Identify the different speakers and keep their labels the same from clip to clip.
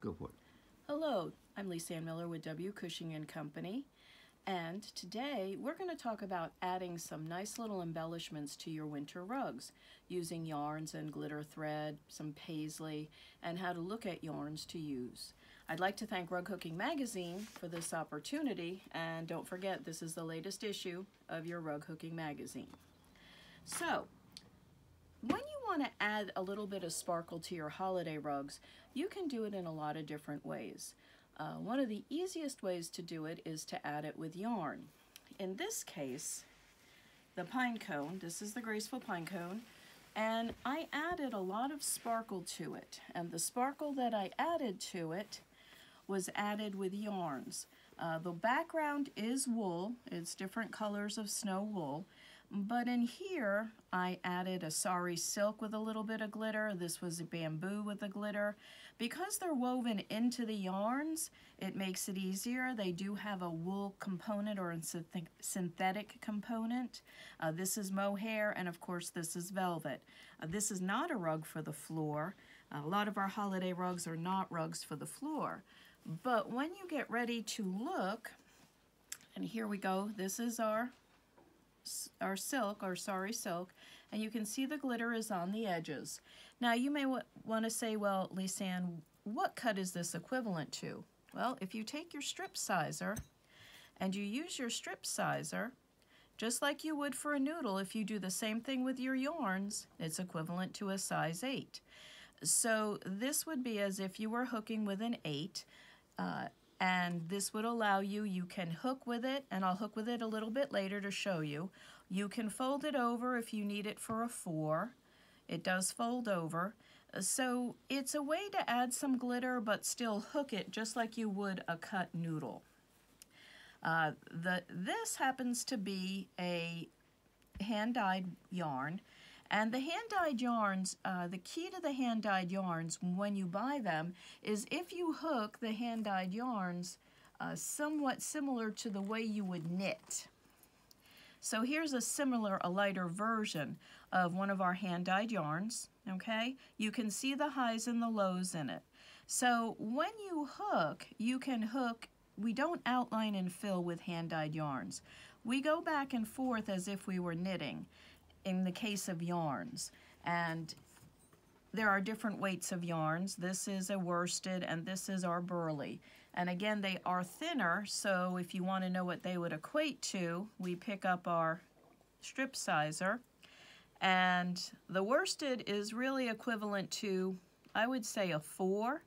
Speaker 1: Go for it.
Speaker 2: Hello, I'm Lisanne Miller with Cushing and Company, and today we're going to talk about adding some nice little embellishments to your winter rugs using yarns and glitter thread, some paisley, and how to look at yarns to use. I'd like to thank Rug Hooking Magazine for this opportunity, and don't forget this is the latest issue of your Rug Hooking Magazine. So, when you want to add a little bit of sparkle to your holiday rugs, you can do it in a lot of different ways. One of the easiest ways to do it is to add it with yarn. In this case, the pine cone, this is the graceful pine cone, and I added a lot of sparkle to it. And the sparkle that I added to it was added with yarns. The background is wool, it's different colors of snow wool. But in here, I added a sari silk with a little bit of glitter. This was a bamboo with a glitter. Because they're woven into the yarns, it makes it easier. They do have a wool component or a synthetic component. This is mohair, and of course this is velvet. This is not a rug for the floor. A lot of our holiday rugs are not rugs for the floor. But when you get ready to look, and here we go, this is our silk, our sari silk, and you can see the glitter is on the edges. Now you may want to say, well, Lisanne, what cut is this equivalent to? Well, if you take your strip sizer and you use your strip sizer, just like you would for a noodle, if you do the same thing with your yarns, it's equivalent to a size 8. So this would be as if you were hooking with an 8, and this would allow you can hook with it, and I'll hook with it a little bit later to show you. You can fold it over if you need it for a 4. It does fold over. So it's a way to add some glitter but still hook it just like you would a cut noodle. This happens to be a hand-dyed yarn. And the hand-dyed yarns, the key to the hand-dyed yarns when you buy them is if you hook the hand-dyed yarns somewhat similar to the way you would knit. So here's a lighter version of one of our hand-dyed yarns, okay? You can see the highs and the lows in it. So when you hook, you can hook, we don't outline and fill with hand-dyed yarns. We go back and forth as if we were knitting in the case of yarns, and there are different weights of yarns. This is a worsted and this is our burly, and again they are thinner, so if you want to know what they would equate to, we pick up our strip sizer, and the worsted is really equivalent to, I would say, a 4,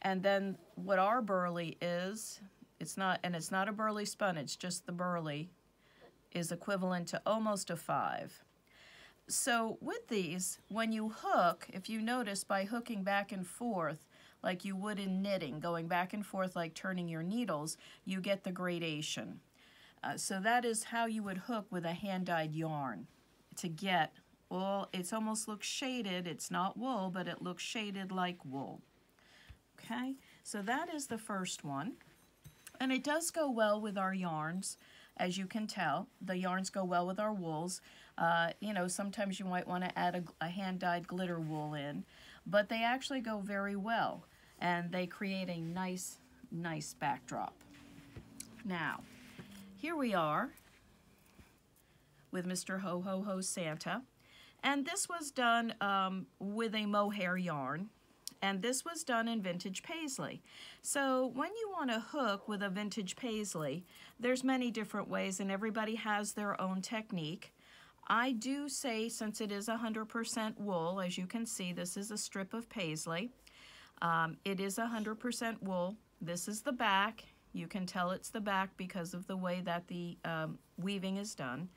Speaker 2: and then what our burly is, it's not a Burly Spun, it's just the burly, is equivalent to almost a 5. So with these, when you hook, if you notice by hooking back and forth like you would in knitting, going back and forth like turning your needles, you get the gradation. So that is how you would hook with a hand-dyed yarn to get, well, it almost looks shaded. It's not wool, but it looks shaded like wool. Okay, so that is the first one. And it does go well with our yarns. As you can tell, the yarns go well with our wools. You know, sometimes you might want to add a hand-dyed glitter wool in, but they actually go very well, and they create a nice backdrop. Now, here we are with Mr. Ho Ho Ho Santa, and this was done with a mohair yarn. And this was done in vintage paisley. So when you want to hook with a vintage paisley, there's many different ways and everybody has their own technique. I do say, since it is 100% wool, as you can see, this is a strip of paisley. It is 100% wool. This is the back. You can tell it's the back because of the way that the weaving is done.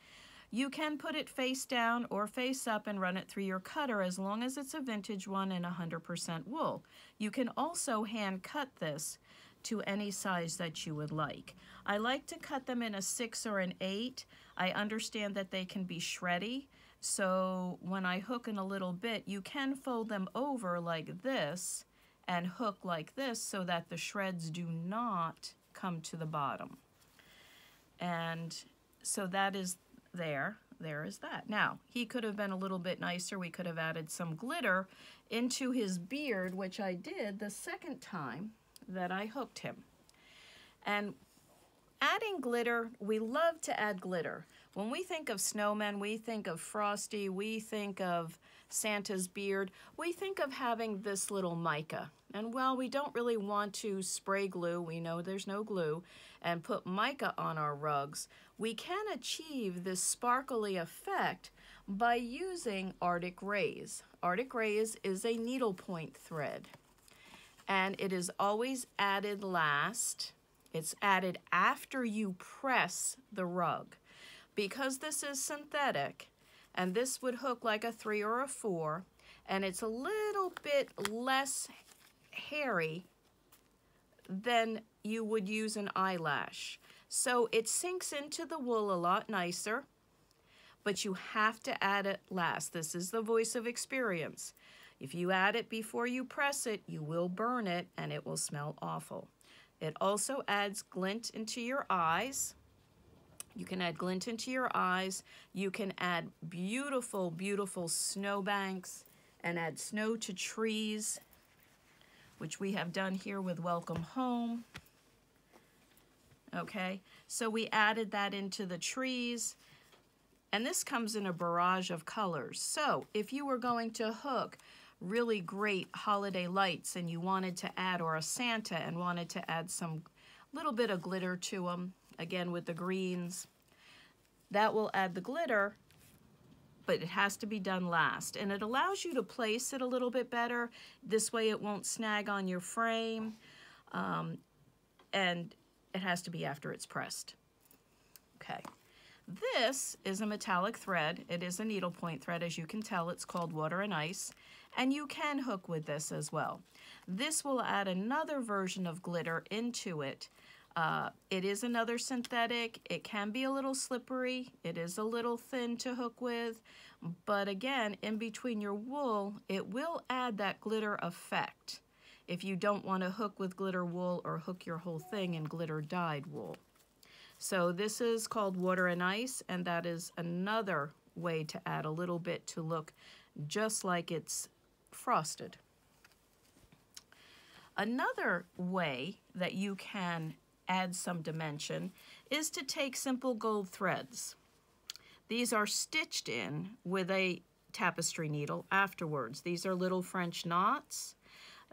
Speaker 2: You can put it face down or face up and run it through your cutter as long as it's a vintage one and 100% wool. You can also hand cut this to any size that you would like. I like to cut them in a 6 or an 8. I understand that they can be shreddy, so when I hook in a little bit, you can fold them over like this and hook like this so that the shreds do not come to the bottom. And so that is there. there is that. Now, he could have been a little bit nicer. We could have added some glitter into his beard, which I did the second time that I hooked him. And adding glitter, we love to add glitter. When we think of snowmen, we think of Frosty, we think of Santa's beard, we think of having this little mica. And while we don't really want to spray glue, we know there's no glue, and put mica on our rugs, we can achieve this sparkly effect by using Arctic Rays. Arctic Rays is a needlepoint thread, and it is always added last. It's added after you press the rug. Because this is synthetic, and this would hook like a 3 or a 4, and it's a little bit less hairy than you would use an eyelash. So it sinks into the wool a lot nicer, but you have to add it last. This is the voice of experience. If you add it before you press it, you will burn it and it will smell awful. It also adds glint into your eyes. You can add glint into your eyes. You can add beautiful, beautiful snowbanks and add snow to trees, which we have done here with Welcome Home. Okay, so we added that into the trees, and this comes in a barrage of colors. So if you were going to hook really great holiday lights and you wanted to add, or a Santa and wanted to add some little bit of glitter to them, again with the greens, that will add the glitter, but it has to be done last. And it allows you to place it a little bit better. This way it won't snag on your frame, and it has to be after it's pressed. Okay. This is a metallic thread. It is a needlepoint thread. As you can tell, it's called Water and Ice, and you can hook with this as well. This will add another version of glitter into it. It is another synthetic. It can be a little slippery. It is a little thin to hook with, but again, in between your wool, it will add that glitter effect if you don't want to hook with glitter wool or hook your whole thing in glitter dyed wool. So this is called Water and Ice, and that is another way to add a little bit to look just like it's frosted. Another way that you can add some dimension is to take simple gold threads. These are stitched in with a tapestry needle afterwards. These are little French knots.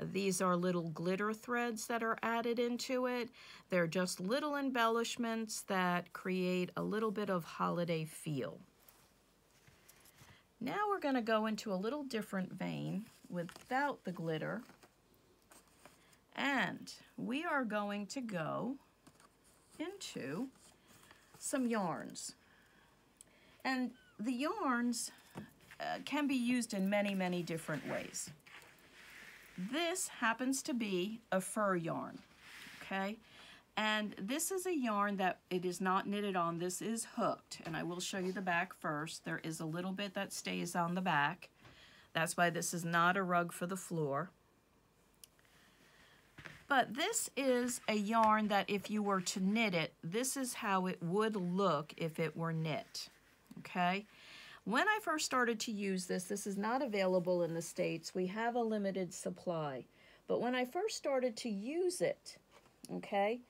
Speaker 2: These are little glitter threads that are added into it. They're just little embellishments that create a little bit of holiday feel. Now we're going to go into a little different vein without the glitter, and we are going to go into some yarns. And the yarns can be used in many, many different ways. This happens to be a fur yarn, okay? And this is a yarn that it is not knitted on. This is hooked, and I will show you the back first. There is a little bit that stays on the back. That's why this is not a rug for the floor. But this is a yarn that if you were to knit it, this is how it would look if it were knit, okay? When I first started to use this, this is not available in the States. We have a limited supply. But when I first started to use it, okay,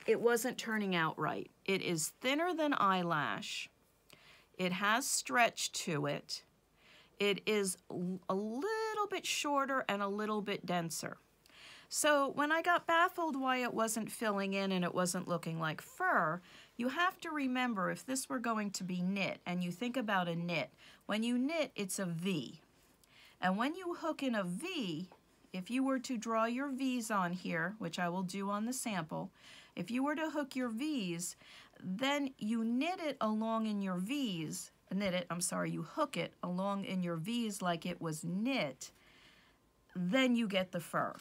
Speaker 2: it wasn't turning out right. It is thinner than eyelash. It has stretch to it. It is a little bit shorter and a little bit denser. So when I got baffled why it wasn't filling in and it wasn't looking like fur, you have to remember, if this were going to be knit, and you think about a knit, when you knit, it's a V. And when you hook in a V, if you were to draw your V's on here, which I will do on the sample, if you were to hook your V's, then you knit it along in your V's, you hook it along in your V's like it was knit, then you get the fur.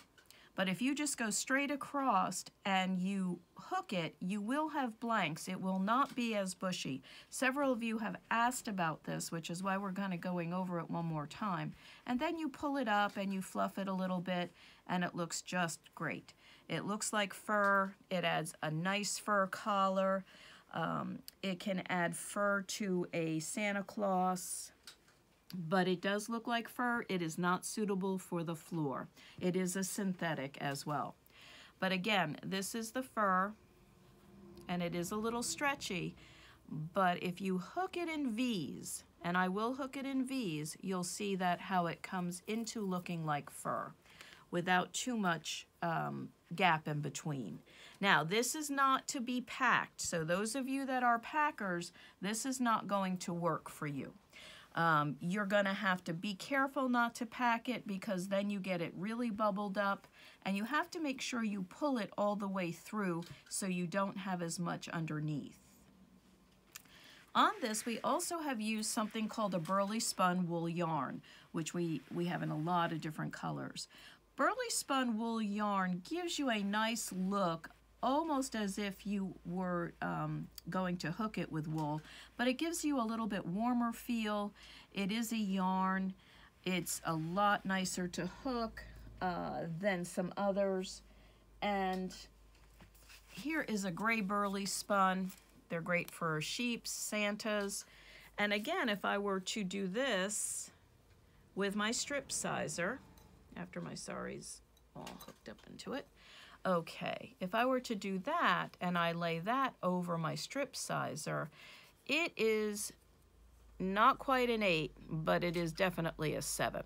Speaker 2: But if you just go straight across and you hook it, you will have blanks. It will not be as bushy. Several of you have asked about this, which is why we're kind of going over it one more time. And then you pull it up and you fluff it a little bit, and it looks just great. It looks like fur. It adds a nice fur collar. It can add fur to a Santa Claus, but it does look like fur. It is not suitable for the floor. It is a synthetic as well. But again, this is the fur, and it is a little stretchy, but if you hook it in V's, and I will hook it in V's, you'll see that how it comes into looking like fur without too much gap in between. Now, this is not to be packed, so those of you that are packers, this is not going to work for you. You're going to have to be careful not to pack it, because then you get it really bubbled up, and you have to make sure you pull it all the way through so you don't have as much underneath. On this, we also have used something called a Burly Spun wool yarn, which we have in a lot of different colors. Burly Spun wool yarn gives you a nice look, almost as if you were going to hook it with wool, but it gives you a little bit warmer feel. It is a yarn. It's a lot nicer to hook than some others. And here is a gray Burly Spun. They're great for sheeps, Santas. And again, if I were to do this with my strip sizer, after my sari's all hooked up into it, okay, if I were to do that and I lay that over my strip sizer, it is not quite an 8, but it is definitely a 7.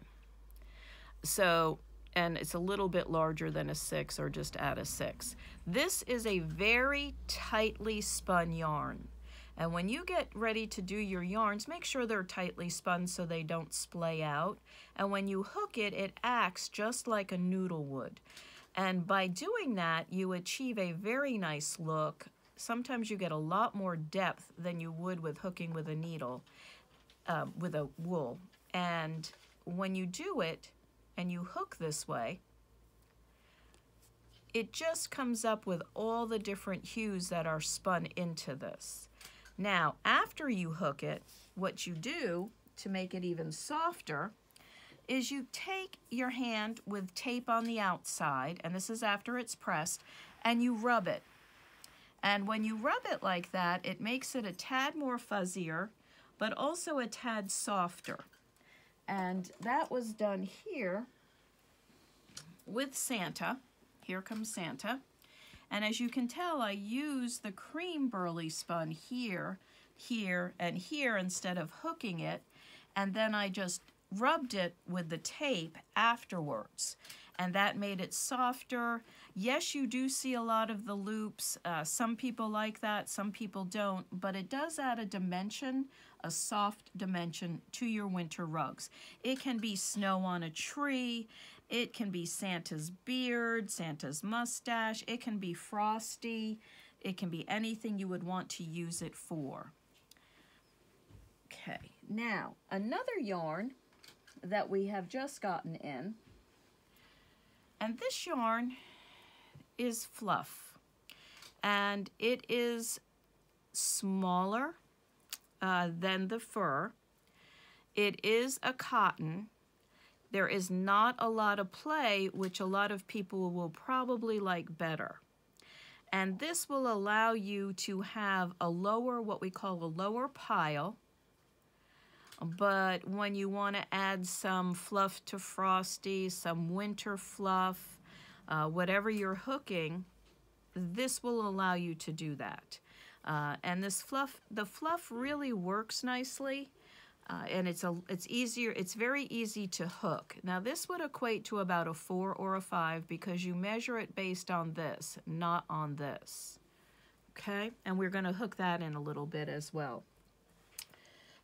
Speaker 2: So, and it's a little bit larger than a 6, or just at a 6. This is a very tightly spun yarn. And when you get ready to do your yarns, make sure they're tightly spun so they don't splay out. And when you hook it, it acts just like a noodle would. And by doing that, you achieve a very nice look. Sometimes you get a lot more depth than you would with hooking with a needle, with a wool. And when you do it, and you hook this way, it just comes up with all the different hues that are spun into this. Now, after you hook it, what you do to make it even softer is you take your hand with tape on the outside, and this is after it's pressed, and you rub it. And when you rub it like that, it makes it a tad more fuzzier, but also a tad softer. And that was done here with Santa. Here comes Santa. And as you can tell, I use the cream Burly Spun here, here, and here instead of hooking it. And then I just rubbed it with the tape afterwards. And that made it softer. Yes, you do see a lot of the loops. Some people like that, some people don't. But it does add a dimension, a soft dimension to your winter rugs. It can be snow on a tree. It can be Santa's beard, Santa's mustache. It can be frosty. It can be anything you would want to use it for. Okay, now another yarn that we have just gotten in, and this yarn is fluff, and it is smaller than the fur. It is a cotton. There is not a lot of play, which a lot of people will probably like better. And this will allow you to have a lower, what we call a lower pile. But when you want to add some fluff to frosty, some winter fluff, whatever you're hooking, this will allow you to do that. And this fluff, the fluff really works nicely. And it's very easy to hook. Now this would equate to about a 4 or a 5 because you measure it based on this, not on this. Okay, and we're going to hook that in a little bit as well.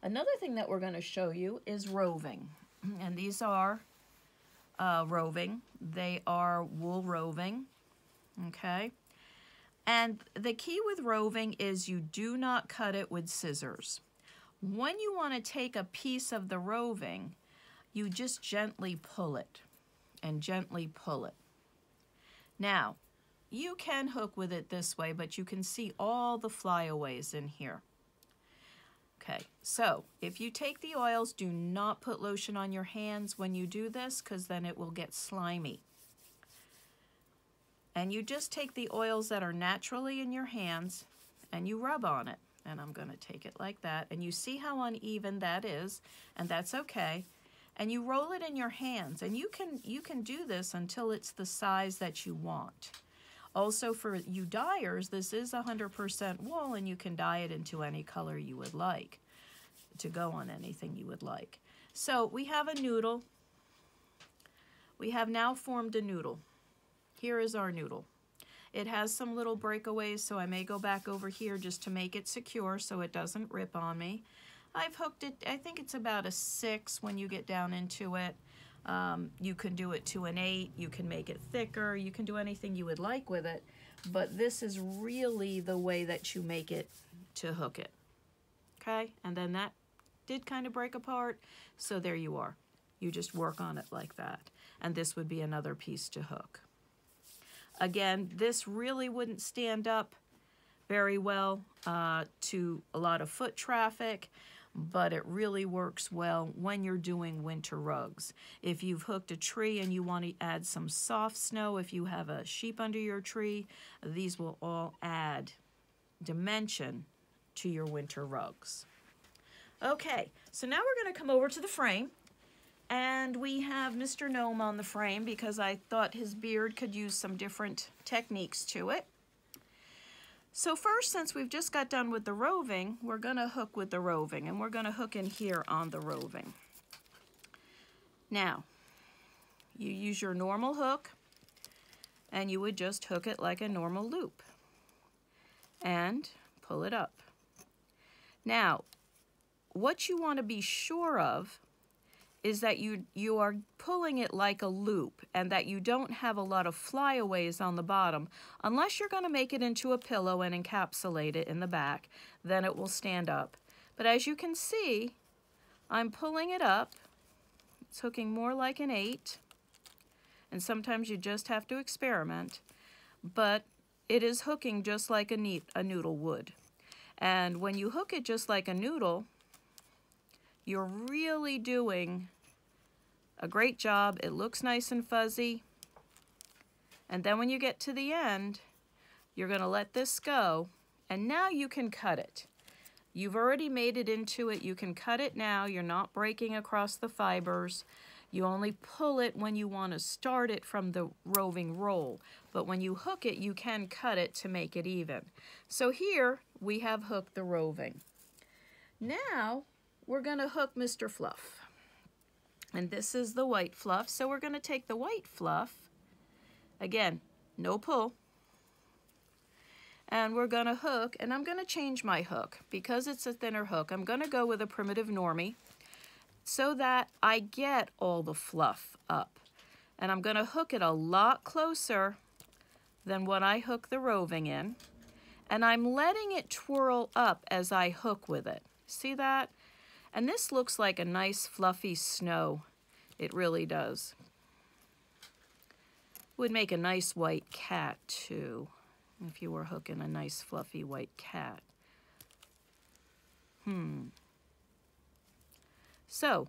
Speaker 2: Another thing that we're going to show you is roving. And these are roving. They are wool roving. Okay. And the key with roving is you do not cut it with scissors. When you want to take a piece of the roving, you just gently pull it and gently pull it. Now, you can hook with it this way, but you can see all the flyaways in here. Okay, so if you take the oils, do not put lotion on your hands when you do this, because then it will get slimy. And you just take the oils that are naturally in your hands and you rub on it. And I'm going to take it like that, and you see how uneven that is, and that's okay. And you roll it in your hands, and you can do this until it's the size that you want. Also, for you dyers, this is 100% wool, and you can dye it into any color you would like to go on anything you would like. So we have a noodle. We have now formed a noodle. Here is our noodle. It has some little breakaways, so I may go back over here just to make it secure so it doesn't rip on me. I've hooked it, I think it's about a 6 when you get down into it. You can do it to an 8, you can make it thicker, you can do anything you would like with it, but this is really the way that you make it to hook it. Okay, and then that did kind of break apart, so there you are. You just work on it like that, and this would be another piece to hook. Again, this really wouldn't stand up very well to a lot of foot traffic, but it really works well when you're doing winter rugs. If you've hooked a tree and you want to add some soft snow, if you have a sheep under your tree, these will all add dimension to your winter rugs. Okay, so now we're going to come over to the frame. And we have Mr. Gnome on the frame because I thought his beard could use some different techniques to it. So first, since we've just got done with the roving, we're going to hook with the roving, and we're going to hook in here on the roving. Now, you use your normal hook, and you would just hook it like a normal loop and pull it up. Now, what you want to be sure of is that you are pulling it like a loop and that you don't have a lot of flyaways on the bottom. Unless you're going to make it into a pillow and encapsulate it in the back, then it will stand up. But as you can see, I'm pulling it up. It's hooking more like an 8, and sometimes you just have to experiment, but it is hooking just like a noodle would. And when you hook it just like a noodle, you're really doing a great job. It looks nice and fuzzy. And then when you get to the end, you're going to let this go, and now you can cut it. You've already made it into it. You can cut it now. You're not breaking across the fibers. You only pull it when you want to start it from the roving roll. But when you hook it, you can cut it to make it even. So here we have hooked the roving. Now we're going to hook Mr. Fluff. And this is the white fluff. So we're going to take the white fluff. Again, no pull. And we're going to hook, and I'm going to change my hook. Because it's a thinner hook, I'm going to go with a primitive normie so that I get all the fluff up. And I'm going to hook it a lot closer than what I hook the roving in. And I'm letting it twirl up as I hook with it. See that? And this looks like a nice fluffy snow. It really does. Would make a nice white cat too, if you were hooking a nice fluffy white cat. So,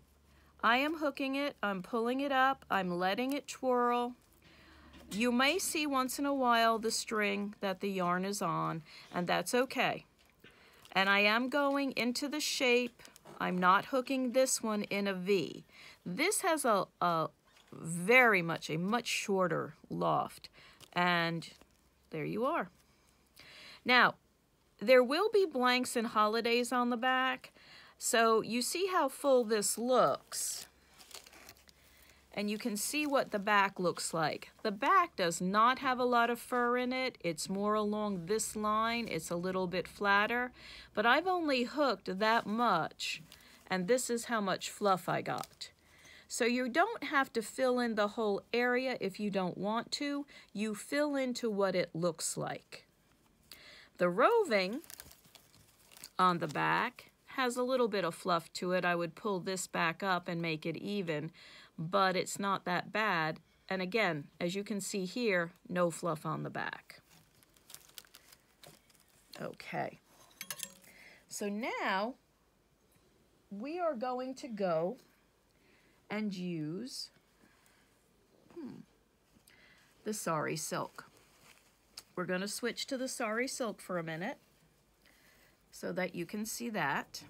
Speaker 2: I am hooking it, I'm pulling it up, I'm letting it twirl. You may see once in a while the string that the yarn is on, and that's okay. And I am going into the shape. I'm not hooking this one in a V. This has a much shorter loft, and there you are. Now, there will be blanks and holidays on the back, so you see how full this looks, and you can see what the back looks like. The back does not have a lot of fur in it. It's more along this line. It's a little bit flatter, but I've only hooked that much, and this is how much fluff I got. So you don't have to fill in the whole area if you don't want to. You fill into what it looks like. The roving on the back has a little bit of fluff to it. I would pull this back up and make it even, but it's not that bad. And again, as you can see here, no fluff on the back. Okay. So now we are going to go and use the sari silk. We're going to switch to the sari silk for a minute. so that you can see that.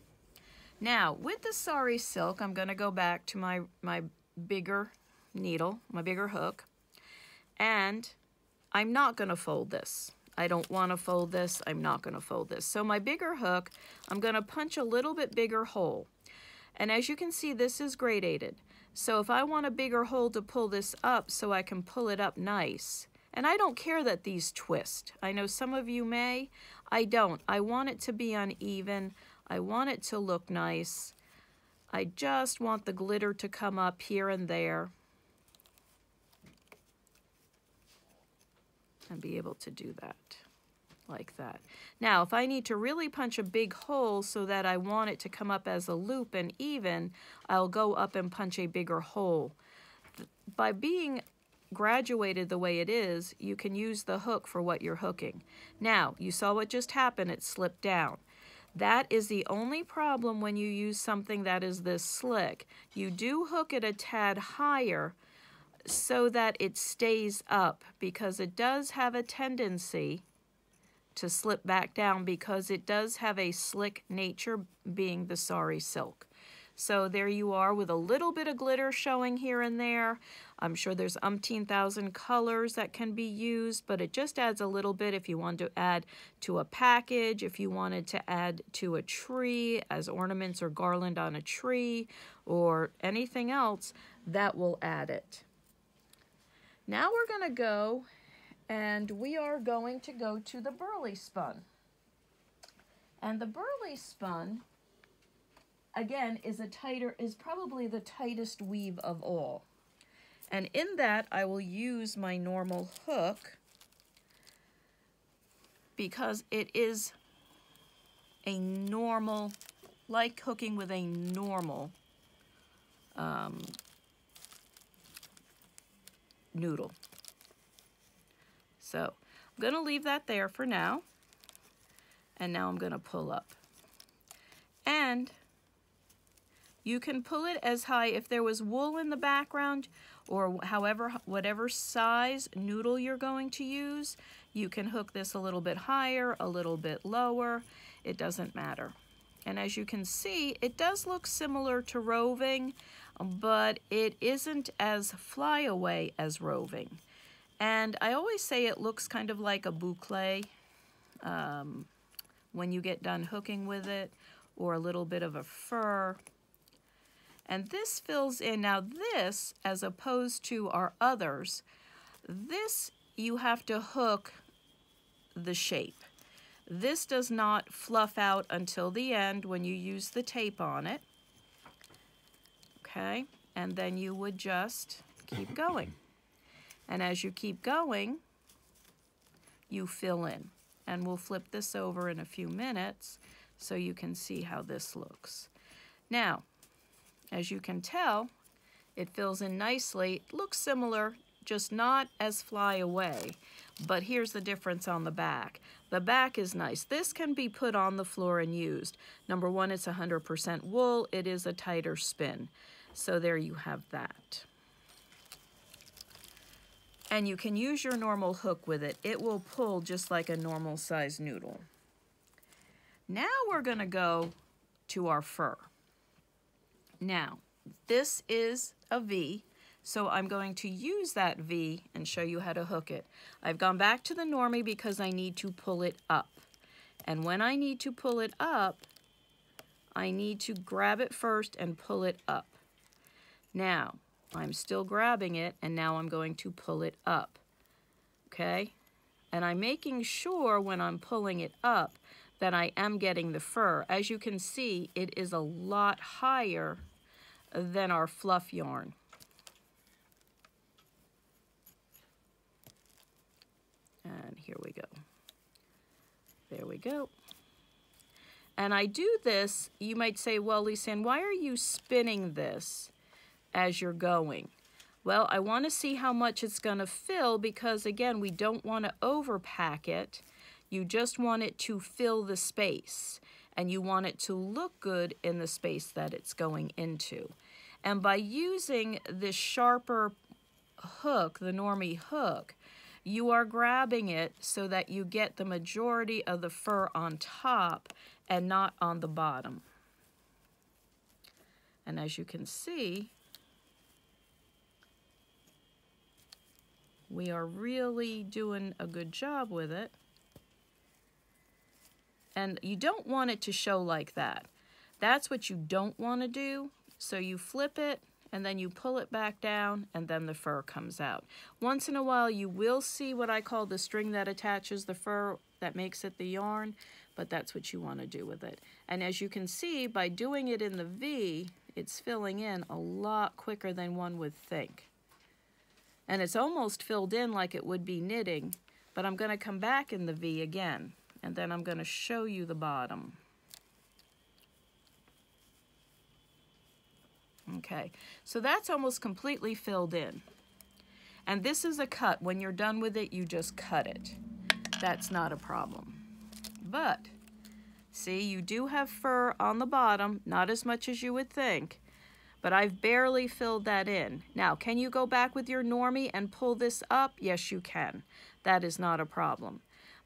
Speaker 2: Now, with the sari silk, I'm going to go back to my bigger needle, my bigger hook, and I'm not going to fold this. I don't want to fold this. I'm not going to fold this. So my bigger hook, I'm going to punch a little bit bigger hole. And as you can see, this is gradated. So if I want a bigger hole to pull this up so I can pull it up nice, and I don't care that these twist. I know some of you may. I don't. I want it to be uneven. I want it to look nice. I just want the glitter to come up here and there and be able to do that like that. Now, if I need to really punch a big hole so that I want it to come up as a loop and even, I'll go up and punch a bigger hole. By being graduated the way it is, you can use the hook for what you're hooking. Now, you saw what just happened. It slipped down. That is the only problem when you use something that is this slick. You do hook it a tad higher so that it stays up, because it does have a tendency to slip back down because it does have a slick nature, being the sari silk. So there you are with a little bit of glitter showing here and there. I'm sure there's umpteen thousand colors that can be used, but it just adds a little bit if you want to add to a package, if you wanted to add to a tree as ornaments or garland on a tree or anything else, that will add it. Now we're going to go, and we are going to go to the Burly Spun. And the Burly Spun, again, is probably the tightest weave of all. And in that, I will use my normal hook because it is a normal, like hooking with a normal noodle. So I'm going to leave that there for now. And now I'm going to pull up. And you can pull it as high if there was wool in the background, or whatever size noodle you're going to use. You can hook this a little bit higher, a little bit lower. It doesn't matter. And as you can see, it does look similar to roving, but it isn't as flyaway as roving. And I always say it looks kind of like a boucle when you get done hooking with it, or a little bit of a fur. And this fills in. Now this, as opposed to our others, this you have to hook the shape. This does not fluff out until the end when you use the tape on it. Okay, and then you would just keep going. And as you keep going, you fill in. And we'll flip this over in a few minutes so you can see how this looks. Now, as you can tell, it fills in nicely. It looks similar, just not as fly away. But here's the difference on the back. The back is nice. This can be put on the floor and used. Number one, it's 100% wool. It is a tighter spin. So there you have that. And you can use your normal hook with it. It will pull just like a normal size noodle. Now we're going to go to our fur. Now, this is a V, so I'm going to use that V and show you how to hook it. I've gone back to the normie because I need to pull it up. And when I need to pull it up, I need to grab it first and pull it up. Now, I'm still grabbing it, and now I'm going to pull it up, okay? And I'm making sure when I'm pulling it up that I am getting the fur. As you can see, it is a lot higher than our fluff yarn. And here we go. There we go. And I do this, you might say, well, Lisanne, why are you spinning this as you're going? Well, I want to see how much it's going to fill because, again, we don't want to overpack it. You just want it to fill the space, and you want it to look good in the space that it's going into. And by using this sharper hook, the normie hook, you are grabbing it so that you get the majority of the fur on top and not on the bottom. And as you can see, we are really doing a good job with it. And you don't want it to show like that. That's what you don't want to do. So you flip it and then you pull it back down and then the fur comes out. Once in a while you will see what I call the string that attaches the fur that makes it the yarn, but that's what you want to do with it. And as you can see, by doing it in the V, it's filling in a lot quicker than one would think. And it's almost filled in like it would be knitting, but I'm going to come back in the V again, and then I'm going to show you the bottom. Okay, so that's almost completely filled in. And this is a cut. When you're done with it, you just cut it. That's not a problem. But, see, you do have fur on the bottom, not as much as you would think, but I've barely filled that in. Now, can you go back with your normie and pull this up? Yes, you can. That is not a problem.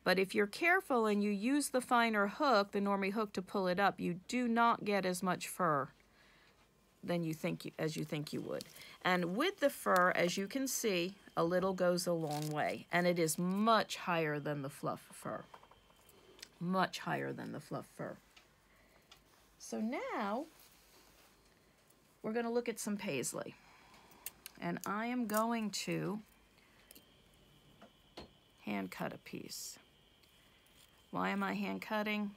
Speaker 2: But if you're careful and you use the finer hook, the normie hook, to pull it up, you do not get as much fur than you think as you think you would. And with the fur, as you can see, a little goes a long way, and it is much higher than the fluff fur. Much higher than the fluff fur. So now we're going to look at some paisley, and I am going to hand cut a piece. Why am I hand cutting?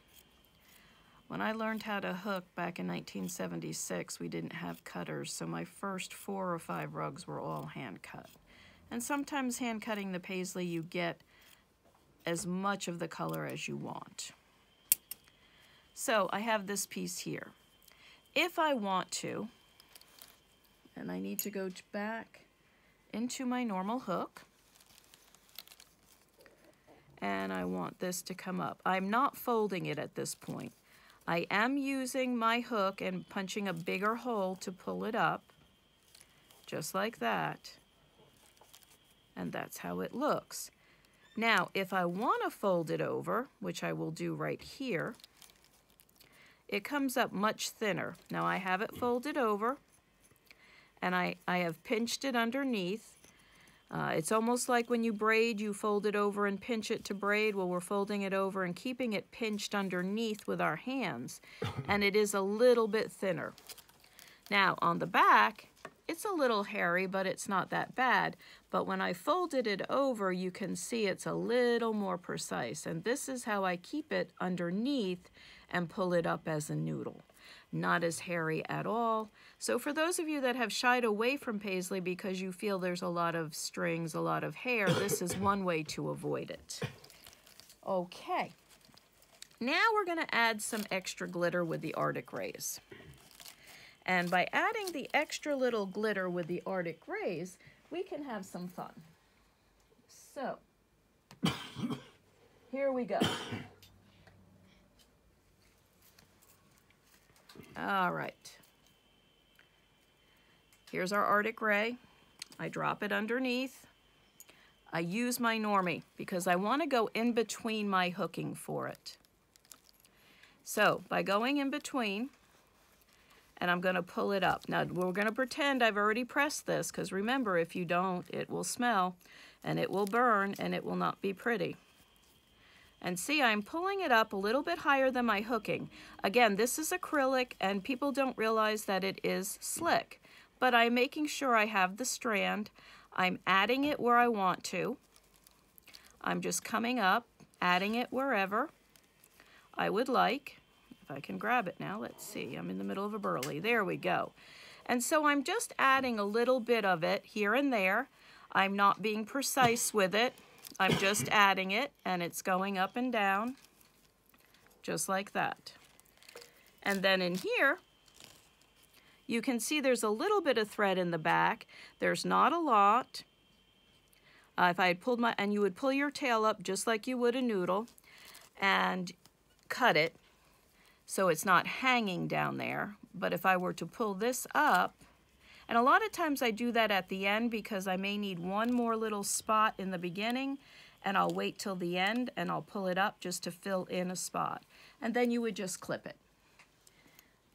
Speaker 2: When I learned how to hook back in 1976, we didn't have cutters, so my first 4 or 5 rugs were all hand cut. And sometimes hand cutting the paisley, you get as much of the color as you want. So I have this piece here. If I want to, and I need to go back into my normal hook, and I want this to come up. I'm not folding it at this point. I am using my hook and punching a bigger hole to pull it up, just like that. And that's how it looks. Now, if I want to fold it over, which I will do right here, it comes up much thinner. Now I have it folded over, and I have pinched it underneath. It's almost like when you braid, you fold it over and pinch it to braid. Well, we're folding it over and keeping it pinched underneath with our hands, and it is a little bit thinner. Now, on the back, it's a little hairy, but it's not that bad. But when I folded it over, you can see it's a little more precise, and this is how I keep it underneath and pull it up as a noodle. Not as hairy at all. So for those of you that have shied away from paisley because you feel there's a lot of strings, a lot of hair, this is one way to avoid it. Okay, now we're going to add some extra glitter with the Arctic Rays. And by adding the extra little glitter with the Arctic Rays, we can have some fun. So, here we go. All right. Here's our Arctic Ray. I drop it underneath. I use my normie because I want to go in between my hooking for it. So, by going in between, and I'm going to pull it up. Now, we're going to pretend I've already pressed this, because remember, if you don't, it will smell, and it will burn, and it will not be pretty. And see, I'm pulling it up a little bit higher than my hooking. Again, this is acrylic, and people don't realize that it is slick. But I'm making sure I have the strand. I'm adding it where I want to. I'm just coming up, adding it wherever I would like. If I can grab it now, let's see. I'm in the middle of a burly. There we go. And so I'm just adding a little bit of it here and there. I'm not being precise with it. I'm just adding it, and it's going up and down, just like that. And then in here, you can see there's a little bit of thread in the back. There's not a lot. If I had pulled and you would pull your tail up just like you would a noodle and cut it so it's not hanging down there. But if I were to pull this up, and a lot of times I do that at the end because I may need one more little spot in the beginning, and I'll wait till the end and I'll pull it up just to fill in a spot. And then you would just clip it.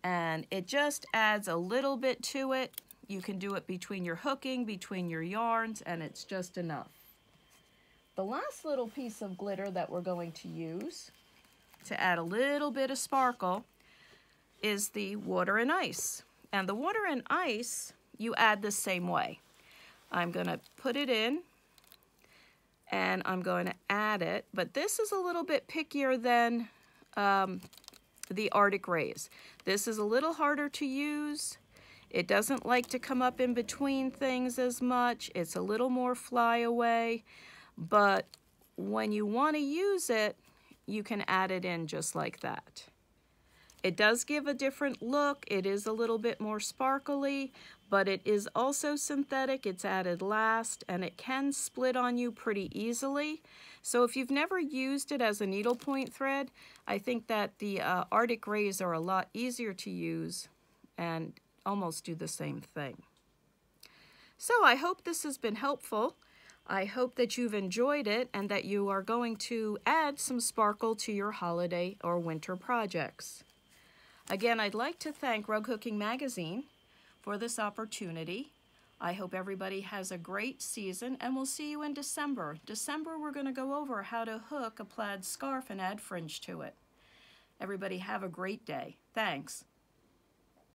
Speaker 2: And it just adds a little bit to it. You can do it between your hooking, between your yarns, and it's just enough. The last little piece of glitter that we're going to use to add a little bit of sparkle is the water and ice. And the water and ice, you add the same way. I'm going to put it in, and I'm going to add it, but this is a little bit pickier than the Arctic Rays. This is a little harder to use. It doesn't like to come up in between things as much. It's a little more fly away, but when you want to use it, you can add it in just like that. It does give a different look. It is a little bit more sparkly, but it is also synthetic. It's added last, and it can split on you pretty easily. So if you've never used it as a needlepoint thread, I think that the Arctic Rays are a lot easier to use and almost do the same thing. So I hope this has been helpful. I hope that you've enjoyed it and that you are going to add some sparkle to your holiday or winter projects. Again, I'd like to thank Rug Hooking Magazine for this opportunity. I hope everybody has a great season, and we'll see you in December. December, we're going to go over how to hook a plaid scarf and add fringe to it. Everybody have a great day. Thanks.